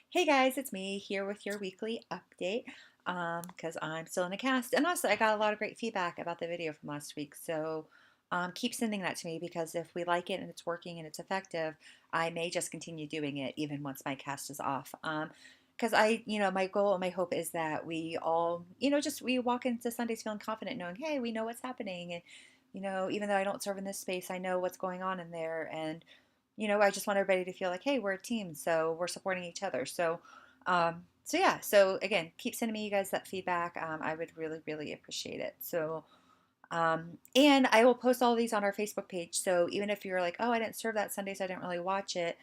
Hey guys, it's me here with your weekly update because I'm still in a cast. And also, I got a lot of great feedback about the video from last week. So keep sending that to me because if we like it and it's working and it's effective, I may just continue doing it even once my cast is off. Because my goal and my hope is that we all, just we walk into Sundays feeling confident, knowing, hey, we know what's happening. And, even though I don't serve in this space, I know what's going on in there. And I just want everybody to feel like, hey, we're a team, so we're supporting each other. So yeah. So again, keep sending me you guys that feedback. I would really, really appreciate it. And I will post all of these on our Facebook page. So even if you're like, oh, I didn't serve that Sunday, so I didn't really watch it,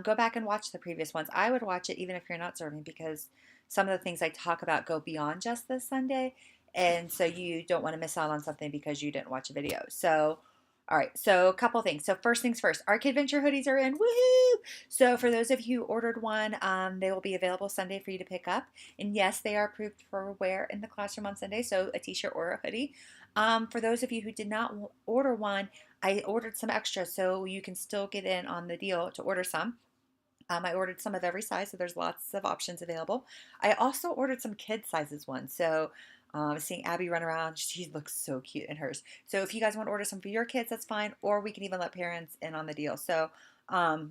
go back and watch the previous ones. I would watch it even if you're not serving because some of the things I talk about go beyond just this Sunday. And so you don't want to miss out on something because you didn't watch a video. So, all right, so a couple things. So first things first, our KidVenture hoodies are in. Woohoo! So for those of you who ordered one, they will be available Sunday for you to pick up. And yes, they are approved for wear in the classroom on Sunday, so a t-shirt or a hoodie. For those of you who did not order one, I ordered some extra, so you can still get in on the deal to order some. I ordered some of every size, so there's lots of options available. I also ordered some kid sizes ones. So seeing Abby run around, she looks so cute in hers. So if you guys want to order some for your kids, that's fine. Or we can even let parents in on the deal. So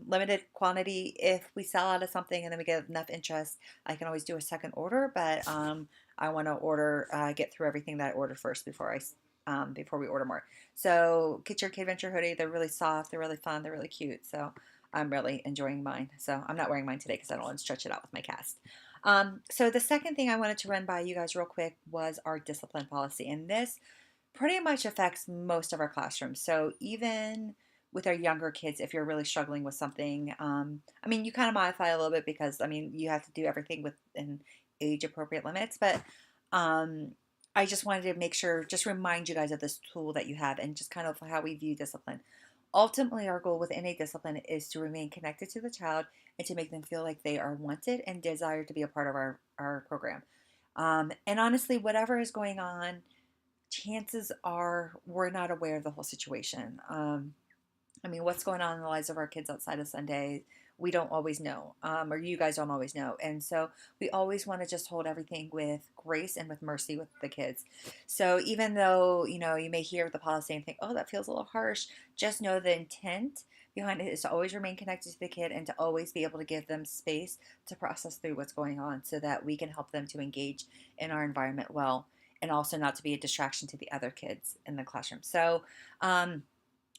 limited quantity. If we sell out of something and then we get enough interest, I can always do a second order. But I want to get through everything that I ordered first before we order more. So get your KidVenture hoodie. They're really soft. They're really fun. They're really cute. So I'm really enjoying mine. So I'm not wearing mine today because I don't want to stretch it out with my cast. So the second thing I wanted to run by you guys real quick was our discipline policy. And this pretty much affects most of our classrooms. So even with our younger kids, if you're really struggling with something, you kind of modify a little bit because, you have to do everything within age appropriate limits. But I just wanted to make sure, just remind you guys of this tool that you have and just kind of how we view discipline. Ultimately, our goal with any discipline is to remain connected to the child and to make them feel like they are wanted and desired to be a part of our program. And honestly, whatever is going on, chances are we're not aware of the whole situation. What's going on in the lives of our kids outside of Sunday, we don't always know, or you guys don't always know. And so we always want to just hold everything with grace and with mercy with the kids. So even though, you may hear the policy and think, oh, that feels a little harsh, just know the intent behind it is to always remain connected to the kid and to always be able to give them space to process through what's going on so that we can help them to engage in our environment well and also not to be a distraction to the other kids in the classroom. So,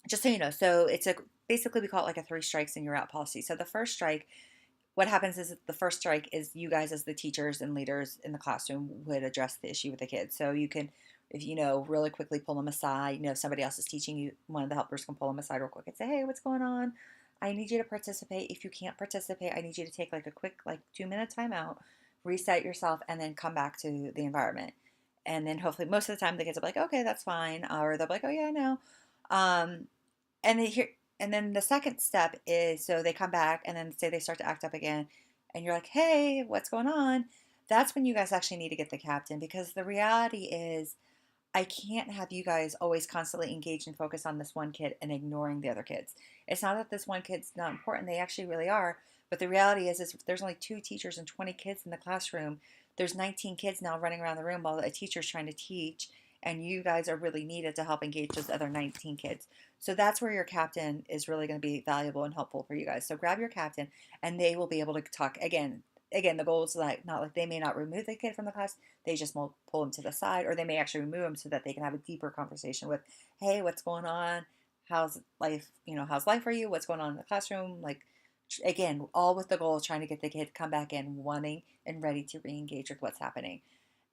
just so you know, so it's a basically we call it like a three strikes and you're out policy. So the first strike, what happens is the first strike is you guys as the teachers and leaders in the classroom would address the issue with the kids. So you can, if really quickly pull them aside. If somebody else is teaching you, one of the helpers can pull them aside real quick and say, hey, what's going on? I need you to participate. If you can't participate, I need you to take like a quick 2 minute timeout, reset yourself, and then come back to the environment. And then hopefully most of the time the kids will be like, okay, that's fine, or they'll be like, oh yeah, I know. Um, and they hear, and then the second step is so they come back and then say they start to act up again, and you're like, hey, what's going on? That's when you guys actually need to get the captain because the reality is I can't have you guys always constantly engaged and focused on this one kid and ignoring the other kids. It's not that this one kid's not important, they actually really are. But the reality is if there's only two teachers and 20 kids in the classroom, there's 19 kids now running around the room while a teacher's trying to teach, and you guys are really needed to help engage those other 19 kids. So that's where your captain is really going to be valuable and helpful for you guys. So grab your captain, and they will be able to talk again. Again, the goal is like not like they may not remove the kid from the class, they just will pull them to the side, or they may actually remove them so that they can have a deeper conversation with, hey, what's going on? How's life? How's life for you? What's going on in the classroom? Like, again, all with the goal of trying to get the kid to come back in wanting and ready to re-engage with what's happening.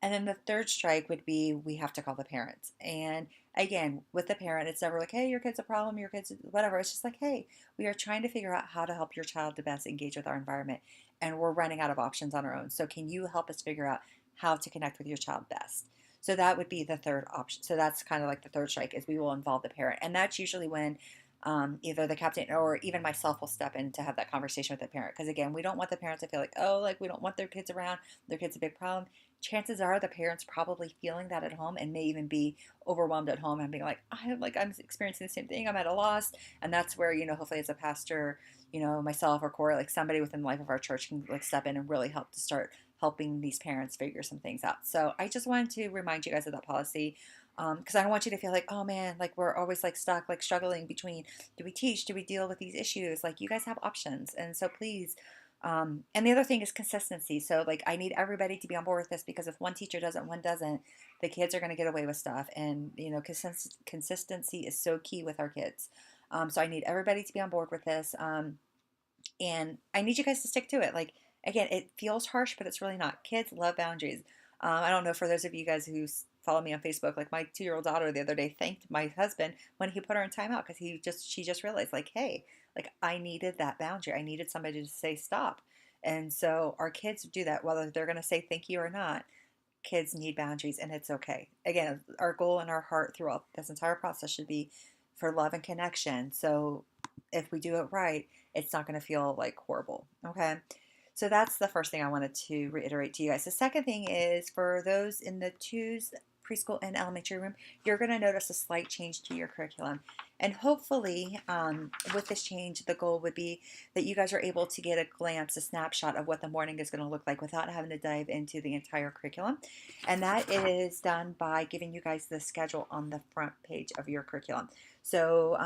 And then the third strike would be we have to call the parents. And again, with the parent, it's never like, hey, your kid's a problem, your kid's whatever. It's just like, hey, we are trying to figure out how to help your child to best engage with our environment. And we're running out of options on our own. So can you help us figure out how to connect with your child best? So that would be the third option. So that's kind of like the third strike is we will involve the parent. And that's usually when either the captain or even myself will step in to have that conversation with the parent. Because again, we don't want the parents to feel like, oh, like we don't want their kids around. Their kid's a big problem. Chances are the parents probably feeling that at home and may even be overwhelmed at home and being like I'm experiencing the same thing. I'm at a loss. And that's where, hopefully as a pastor, myself or Corey, like somebody within the life of our church can like step in and really help to start helping these parents figure some things out. So I just wanted to remind you guys of that policy. Because I don't want you to feel like, oh man, like we're always like stuck, like struggling between, do we teach, do we deal with these issues? Like you guys have options. And so please, and the other thing is consistency. So like I need everybody to be on board with this, because if one teacher doesn't, one doesn't, the kids are going to get away with stuff. And consistency is so key with our kids. So I need everybody to be on board with this. And I need you guys to stick to it. Like, again, it feels harsh, but it's really not. Kids love boundaries. I don't know, for those of you guys who follow me on Facebook, like my 2-year-old daughter the other day thanked my husband when he put her in timeout, because she just realized like, hey, like I needed that boundary. I needed somebody to say stop. And so our kids do that, whether they're going to say thank you or not. Kids need boundaries, and it's okay. Again, our goal and our heart throughout this entire process should be for love and connection. So if we do it right, it's not going to feel like horrible. Okay. So that's the first thing I wanted to reiterate to you guys. The second thing is, for those in the twos, preschool and elementary room, you're going to notice a slight change to your curriculum. And hopefully, with this change, the goal would be that you guys are able to get a glimpse, a snapshot of what the morning is going to look like without having to dive into the entire curriculum. And that is done by giving you guys the schedule on the front page of your curriculum. So,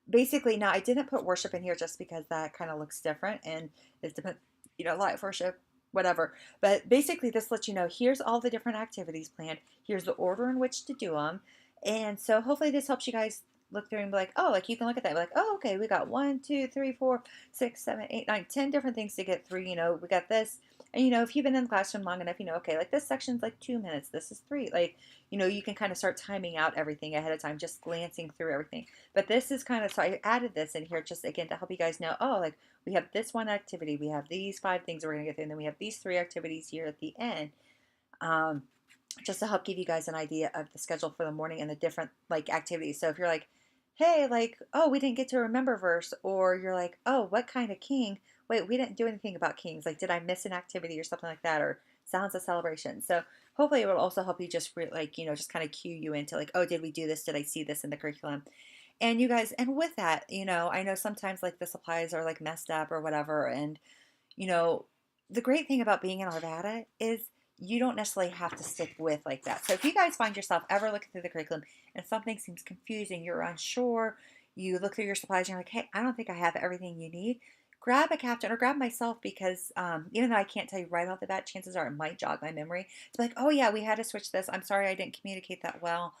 basically, now I didn't put worship in here just because that kind of looks different, and it's different, live worship, whatever. But basically, this lets you know, here's all the different activities planned. Here's the order in which to do them. And so hopefully this helps you guys look through and be like, oh, like you can look at that and be like, oh, okay, we got 1, 2, 3, 4, 6, 7, 8, 9, 10 different things to get through. We got this. And if you've been in the classroom long enough, okay, like this section's like 2 minutes, this is 3. Like, you can kind of start timing out everything ahead of time, just glancing through everything. But this is kind of, so I added this in here just again to help you guys know, oh, like we have this one activity, we have these 5 things we're going to get through, and then we have these 3 activities here at the end. Just to help give you guys an idea of the schedule for the morning and the different like activities. So if you're like, hey, like, oh, we didn't get to remember verse, or you're like, oh, what kind of king? Wait, we didn't do anything about kings. Like, did I miss an activity or something like that, or sounds of celebration? So hopefully it will also help you just just kind of cue you into like, oh, did we do this? Did I see this in the curriculum? And you guys, and with that, I know sometimes like the supplies are like messed up or whatever. And, you know, the great thing about being in Arvada is you don't necessarily have to stick with like that. So if you guys find yourself ever looking through the curriculum and something seems confusing, you're unsure, you look through your supplies and you're like, hey, I don't think I have everything you need, grab a captain or grab myself, because even though I can't tell you right off the bat, chances are it might jog my memory. It's like, oh yeah, we had to switch this. I'm sorry I didn't communicate that well.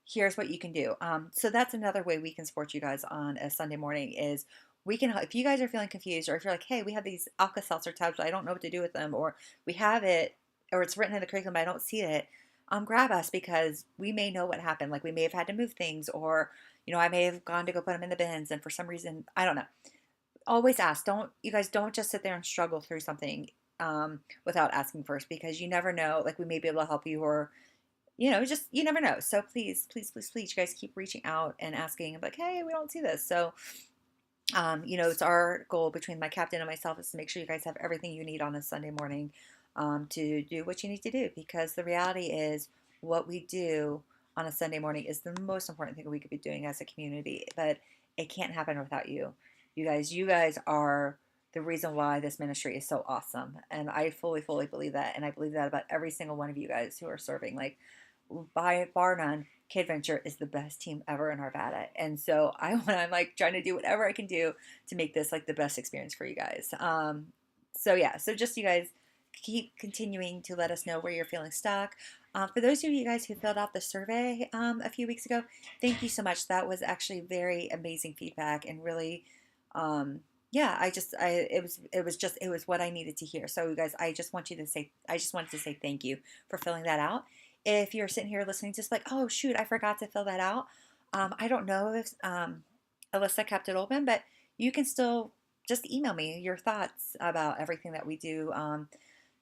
Here's what you can do. So that's another way we can support you guys on a Sunday morning is we can, if you guys are feeling confused, or if you're like, hey, we have these Alka-Seltzer tabs, I don't know what to do with them, or we have it, or it's written in the curriculum, but I don't see it, grab us, because we may know what happened. Like we may have had to move things, or, I may have gone to go put them in the bins, and for some reason, I don't know. Always ask. You guys don't just sit there and struggle through something without asking first, because you never know. Like we may be able to help you, or, just, you never know. So please, please, please, please, you guys keep reaching out and asking, like, hey, we don't see this. So, it's our goal between my captain and myself is to make sure you guys have everything you need on a Sunday morning to do what you need to do, because the reality is what we do on a Sunday morning is the most important thing we could be doing as a community, but it can't happen without you. You guys are the reason why this ministry is so awesome. And I fully, fully believe that. And I believe that about every single one of you guys who are serving. Like, by bar none, KidVenture is the best team ever in Arvada. And so I'm like trying to do whatever I can do to make this like the best experience for you guys. So just you guys keep continuing to let us know where you're feeling stuck. For those of you guys who filled out the survey a few weeks ago, thank you so much. That was actually very amazing feedback, and really, it was what I needed to hear. So you guys, I just wanted to say thank you for filling that out. If you're sitting here listening, just like, oh shoot, I forgot to fill that out. I don't know if Alyssa kept it open, but you can still just email me your thoughts about everything that we do,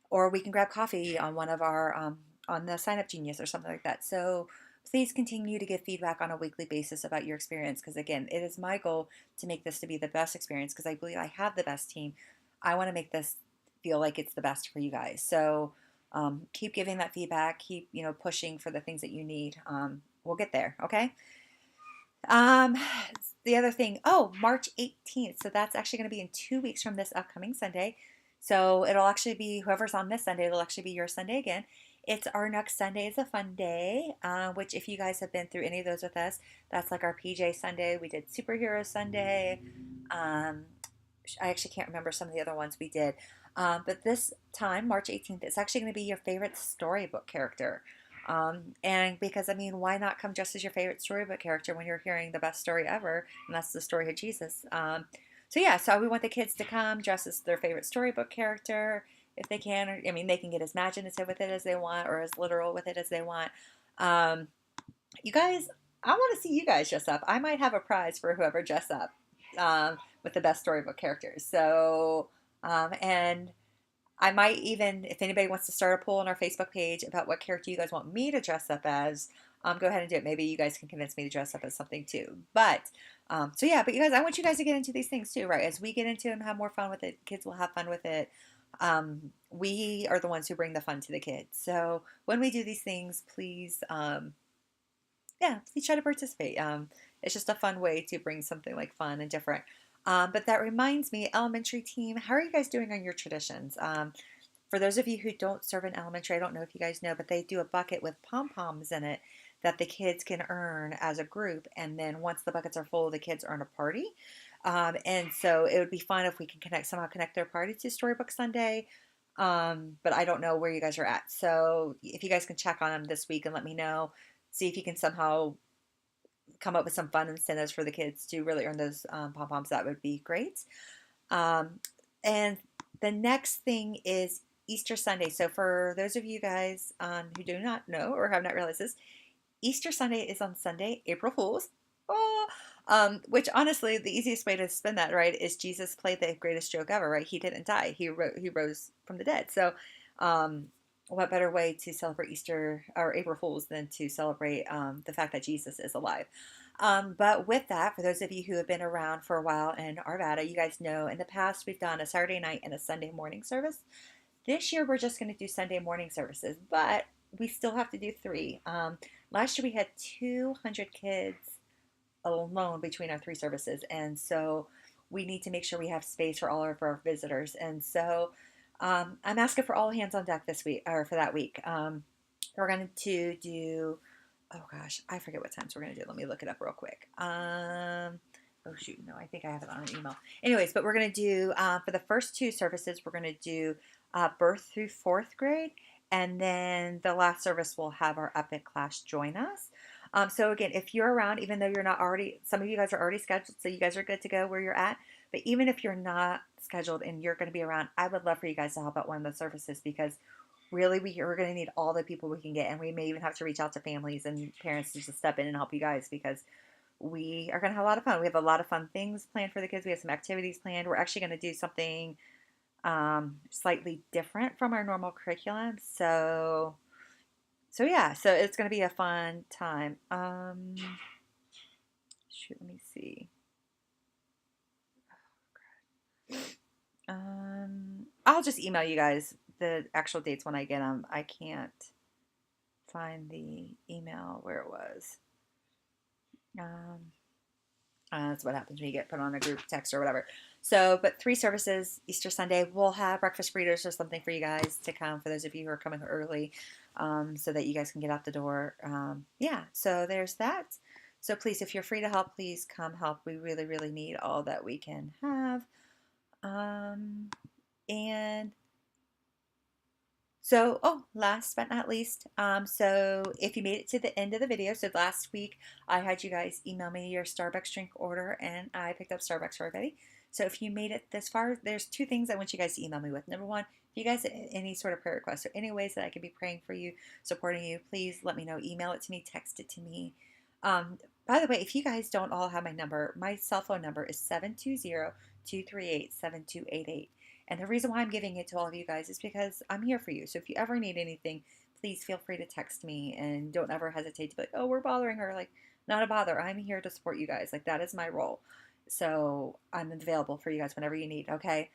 or we can grab coffee on one of our on the Sign Up Genius or something like that. So please continue to give feedback on a weekly basis about your experience, because again, it is my goal to make this to be the best experience, because I believe I have the best team. I want to make this feel like it's the best for you guys. So keep giving that feedback. Keep pushing for the things that you need. We'll get there. Okay. Um, the other thing, oh, March 18th. So that's actually going to be in 2 weeks from this upcoming Sunday. So it'll actually be whoever's on this Sunday, it'll actually be your Sunday again. It's our next Sunday is a fun day, which if you guys have been through any of those with us, that's like our PJ Sunday. We did Superhero Sunday. Um, I actually can't remember some of the other ones we did. But this time, March 18th, it's actually going to be your favorite storybook character. And because, I mean, why not come dressed as your favorite storybook character when you're hearing the best story ever? And that's the story of Jesus. So, yeah, so we want the kids to come dress as their favorite storybook character if they can. Or, I mean, they can get as imaginative with it as they want or as literal with it as they want. Um, you guys, I want to see you guys dress up. I might have a prize for whoever dress up with the best storybook characters. So, and I might even, if anybody wants to start a poll on our Facebook page about what character you guys want me to dress up as, go ahead and do it. Maybe you guys can convince me to dress up as something too. But, so yeah, but you guys, I want you guys to get into these things too, right? As we get into them, have more fun with it. Kids will have fun with it. We are the ones who bring the fun to the kids. So when we do these things, please, yeah, please try to participate. It's just a fun way to bring something like fun and different. But that reminds me, elementary team, how are you guys doing on your traditions? For those of you who don't serve in elementary, I don't know if you guys know, but they do a bucket with pom-poms in it that the kids can earn as a group. And then once the buckets are full, the kids earn a party. And so it would be fun if we can somehow connect their party to Storybook Sunday. But I don't know where you guys are at. So if you guys can check on them this week and let me know, see if you can somehow come up with some fun incentives for the kids to really earn those pom poms, that would be great. And the next thing is Easter Sunday. So for those of you guys who do not know or have not realized this, Easter Sunday is on Sunday, April Fools. Oh, which honestly, the easiest way to spend that, right, is Jesus played the greatest joke ever, right? He didn't die. He rose from the dead. So, what better way to celebrate Easter or April Fools than to celebrate the fact that Jesus is alive? But with that, for those of you who have been around for a while in Arvada, you guys know in the past we've done a Saturday night and a Sunday morning service. This year we're just going to do Sunday morning services, but we still have to do three. Last year we had 200 kids alone between our three services, and so we need to make sure we have space for all of our visitors. And so I'm asking for all hands on deck this week or for that week. We're going to do, oh gosh, I forget what times we're going to do. Let me look it up real quick. Oh shoot, no, I think I have it on an email. Anyways, but we're going to do for the first two services, we're going to do birth through fourth grade, and then the last service will have our epic class join us. So again, if you're around, even though you're not already, some of you guys are already scheduled, so you guys are good to go where you're at. But even if you're not scheduled and you're going to be around, I would love for you guys to help out one of the services, because really we're going to need all the people we can get, and we may even have to reach out to families and parents to just step in and help you guys, because we are going to have a lot of fun. We have a lot of fun things planned for the kids. We have some activities planned. We're actually going to do something slightly different from our normal curriculum. So yeah, so it's going to be a fun time. Shoot, let me see. I'll just email you guys the actual dates when I get them. I can't find the email where it was. That's what happens when you get put on a group text or whatever. So, but three services Easter Sunday. We'll have breakfast burritos or something for you guys to come, for those of you who are coming early, so that you guys can get out the door. Yeah, so there's that. So please, if you're free to help, please come help. We really, really need all that we can have. And so, oh, last but not least, so if you made it to the end of the video, so last week I had you guys email me your Starbucks drink order, and I picked up Starbucks for everybody. So if you made it this far, there's two things I want you guys to email me with. Number one, if you guys have any sort of prayer requests or any ways that I can be praying for you, supporting you, please let me know. Email it to me, text it to me. By the way, if you guys don't all have my number, my cell phone number is 720-238-7288. And the reason why I'm giving it to all of you guys is because I'm here for you. So if you ever need anything, please feel free to text me, and don't ever hesitate to be like, oh, we're bothering her. Like, not a bother. I'm here to support you guys. Like, that is my role. So I'm available for you guys whenever you need, okay?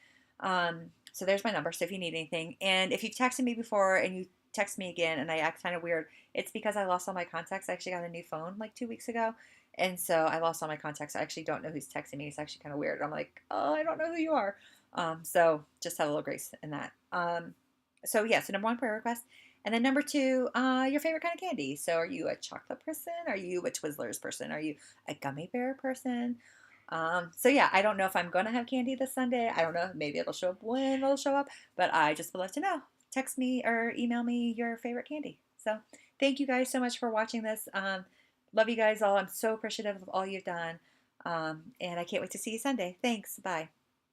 So there's my number. So if you need anything, and if you've texted me before and you text me again and I act kind of weird, it's because I lost all my contacts. I actually got a new phone like 2 weeks ago. And so I lost all my contacts. I actually don't know who's texting me. It's actually kind of weird. I'm like, oh, I don't know who you are. So just have a little grace in that. So yeah, so number one, prayer request. And then number two, your favorite kind of candy. So are you a chocolate person? Are you a Twizzlers person? Are you a gummy bear person? So yeah, I don't know if I'm gonna have candy this Sunday. I don't know. Maybe it'll show up when it'll show up, but I just would love to know. Text me or email me your favorite candy. So thank you guys so much for watching this. Love you guys all. I'm so appreciative of all you've done. And I can't wait to see you Sunday. Thanks. Bye.